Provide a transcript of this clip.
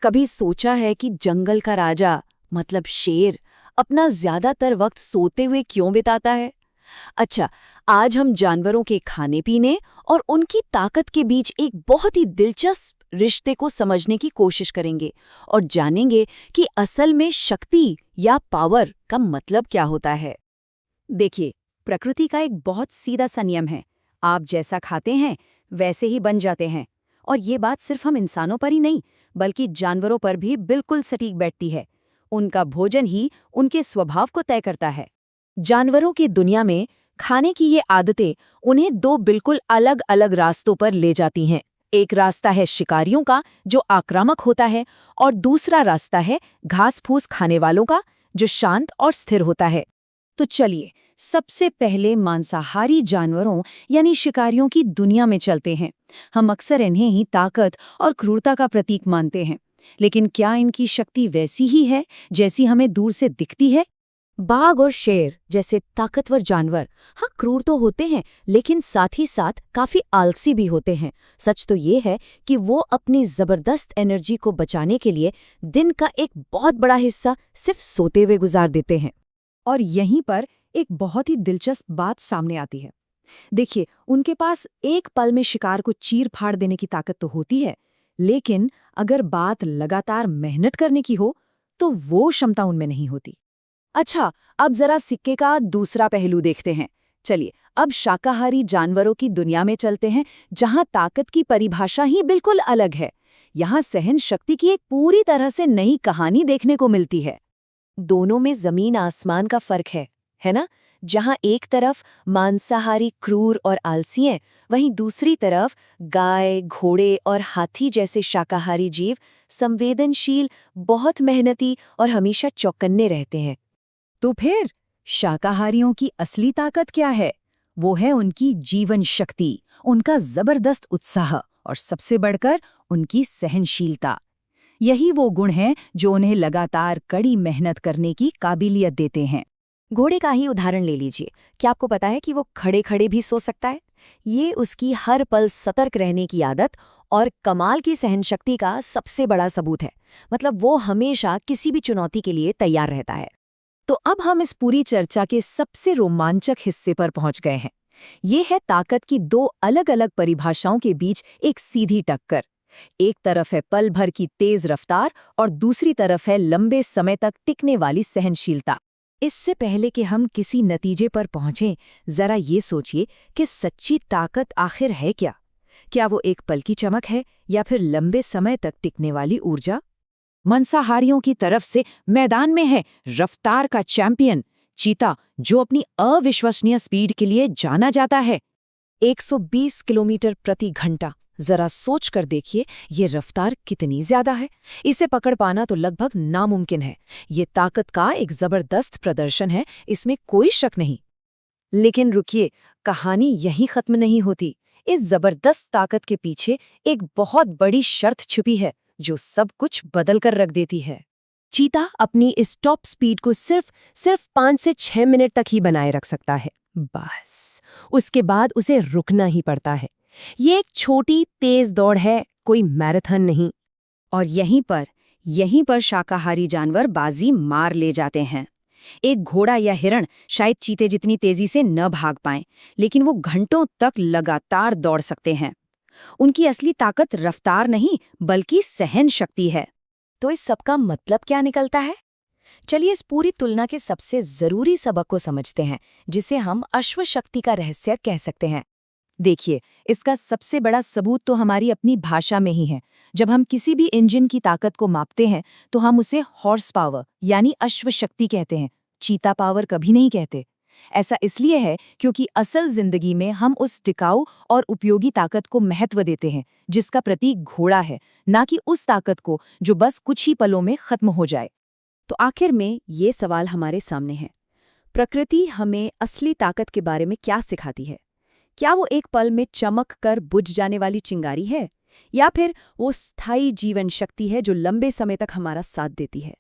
कभी सोचा है कि जंगल का राजा मतलब शेर अपना ज्यादातर वक्त सोते हुए क्यों बिताता है? अच्छा, आज हम जानवरों के खाने पीने और उनकी ताकत के बीच एक बहुत ही दिलचस्प रिश्ते को समझने की कोशिश करेंगे और जानेंगे कि असल में शक्ति या पावर का मतलब क्या होता है। देखिए, प्रकृति का एक बहुत सीधा सा नियम है। आप जैसा खाते हैं वैसे ही बन जाते हैं। और ये बात सिर्फ हम इंसानों पर ही नहीं बल्कि जानवरों पर भी बिल्कुल सटीक बैठती है। उनका भोजन ही उनके स्वभाव को तय करता है। जानवरों की दुनिया में खाने की ये आदतें उन्हें दो बिल्कुल अलग अलग रास्तों पर ले जाती हैं। एक रास्ता है शिकारियों का जो आक्रामक होता है और दूसरा रास्ता है घास फूस खाने वालों का जो शांत और स्थिर होता है। तो चलिए, सबसे पहले मांसाहारी जानवरों यानी शिकारियों की दुनिया में चलते हैं। हम अक्सर इन्हें ही ताकत और क्रूरता का प्रतीक मानते हैं, लेकिन क्या इनकी शक्ति वैसी ही है जैसी हमें दूर से दिखती है? बाघ और शेर जैसे ताकतवर जानवर हाँ क्रूर तो होते हैं, लेकिन साथ ही साथ काफी आलसी भी होते हैं। सच तो ये है कि वो अपनी जबरदस्त एनर्जी को बचाने के लिए दिन का एक बहुत बड़ा हिस्सा सिर्फ सोते हुए गुजार देते हैं। और यहीं पर एक बहुत ही दिलचस्प बात सामने आती है। देखिए, उनके पास एक पल में शिकार को चीर फाड़ देने की ताकत तो होती है, लेकिन अगर बात लगातार मेहनत करने की हो तो वो क्षमता उनमें नहीं होती। अच्छा, अब जरा सिक्के का दूसरा पहलू देखते हैं। चलिए, अब शाकाहारी जानवरों की दुनिया में चलते हैं, जहां ताकत की परिभाषा ही बिल्कुल अलग है। यहाँ सहन शक्ति की एक पूरी तरह से नई कहानी देखने को मिलती है। दोनों में जमीन आसमान का फर्क है ना? जहां एक तरफ मांसाहारी क्रूर और आलसी हैं, वहीं दूसरी तरफ गाय, घोड़े और हाथी जैसे शाकाहारी जीव संवेदनशील, बहुत मेहनती और हमेशा चौकन्ने रहते हैं। तो फिर शाकाहारियों की असली ताकत क्या है? वो है उनकी जीवन शक्ति, उनका जबरदस्त उत्साह और सबसे बढ़कर उनकी सहनशीलता। यही वो गुण हैं जो उन्हें लगातार कड़ी मेहनत करने की काबिलियत देते हैं। घोड़े का ही उदाहरण ले लीजिए। क्या आपको पता है कि वो खड़े खड़े भी सो सकता है? ये उसकी हर पल सतर्क रहने की आदत और कमाल की सहनशक्ति का सबसे बड़ा सबूत है। मतलब वो हमेशा किसी भी चुनौती के लिए तैयार रहता है। तो अब हम इस पूरी चर्चा के सबसे रोमांचक हिस्से पर पहुंच गए हैं। ये है ताकत की दो अलग अलग परिभाषाओं के बीच एक सीधी टक्कर। एक तरफ है पल भर की तेज रफ्तार और दूसरी तरफ है लंबे समय तक टिकने वाली सहनशीलता। इससे पहले कि हम किसी नतीजे पर पहुंचें, जरा ये सोचिए कि सच्ची ताकत आखिर है क्या? क्या वो एक पल की चमक है या फिर लंबे समय तक टिकने वाली ऊर्जा? मांसाहारियों की तरफ से मैदान में है रफ्तार का चैंपियन चीता, जो अपनी अविश्वसनीय स्पीड के लिए जाना जाता है। 120 किलोमीटर प्रति घंटा। जरा सोच कर देखिए, ये रफ्तार कितनी ज्यादा है। इसे पकड़ पाना तो लगभग नामुमकिन है। ये ताकत का एक जबरदस्त प्रदर्शन है, इसमें कोई शक नहीं। लेकिन रुकिए, कहानी यहीं खत्म नहीं होती। इस जबरदस्त ताकत के पीछे एक बहुत बड़ी शर्त छुपी है जो सब कुछ बदल कर रख देती है। चीता अपनी इस टॉप स्पीड को सिर्फ 5 से 6 मिनट तक ही बनाए रख सकता है। बस उसके बाद उसे रुकना ही पड़ता है। ये एक छोटी तेज दौड़ है, कोई मैराथन नहीं। और यहीं पर शाकाहारी जानवर बाजी मार ले जाते हैं। एक घोड़ा या हिरण शायद चीते जितनी तेजी से न भाग पाएं, लेकिन वो घंटों तक लगातार दौड़ सकते हैं। उनकी असली ताकत रफ्तार नहीं बल्कि सहन शक्ति है। तो इस सब का मतलब क्या निकलता है? चलिए इस पूरी तुलना के सबसे जरूरी सबक को समझते हैं, जिसे हम अश्वशक्ति का रहस्य कह सकते हैं। देखिए, इसका सबसे बड़ा सबूत तो हमारी अपनी भाषा में ही है। जब हम किसी भी इंजन की ताकत को मापते हैं तो हम उसे हॉर्स पावर यानी अश्वशक्ति कहते हैं, चीता पावर कभी नहीं कहते। ऐसा इसलिए है क्योंकि असल जिंदगी में हम उस टिकाऊ और उपयोगी ताकत को महत्व देते हैं जिसका प्रतीक घोड़ा है, ना कि उस ताकत को जो बस कुछ ही पलों में खत्म हो जाए। तो आखिर में ये सवाल हमारे सामने है, प्रकृति हमें असली ताकत के बारे में क्या सिखाती है? क्या वो एक पल में चमक कर बुझ जाने वाली चिंगारी है, या फिर वो स्थायी जीवन शक्ति है जो लंबे समय तक हमारा साथ देती है?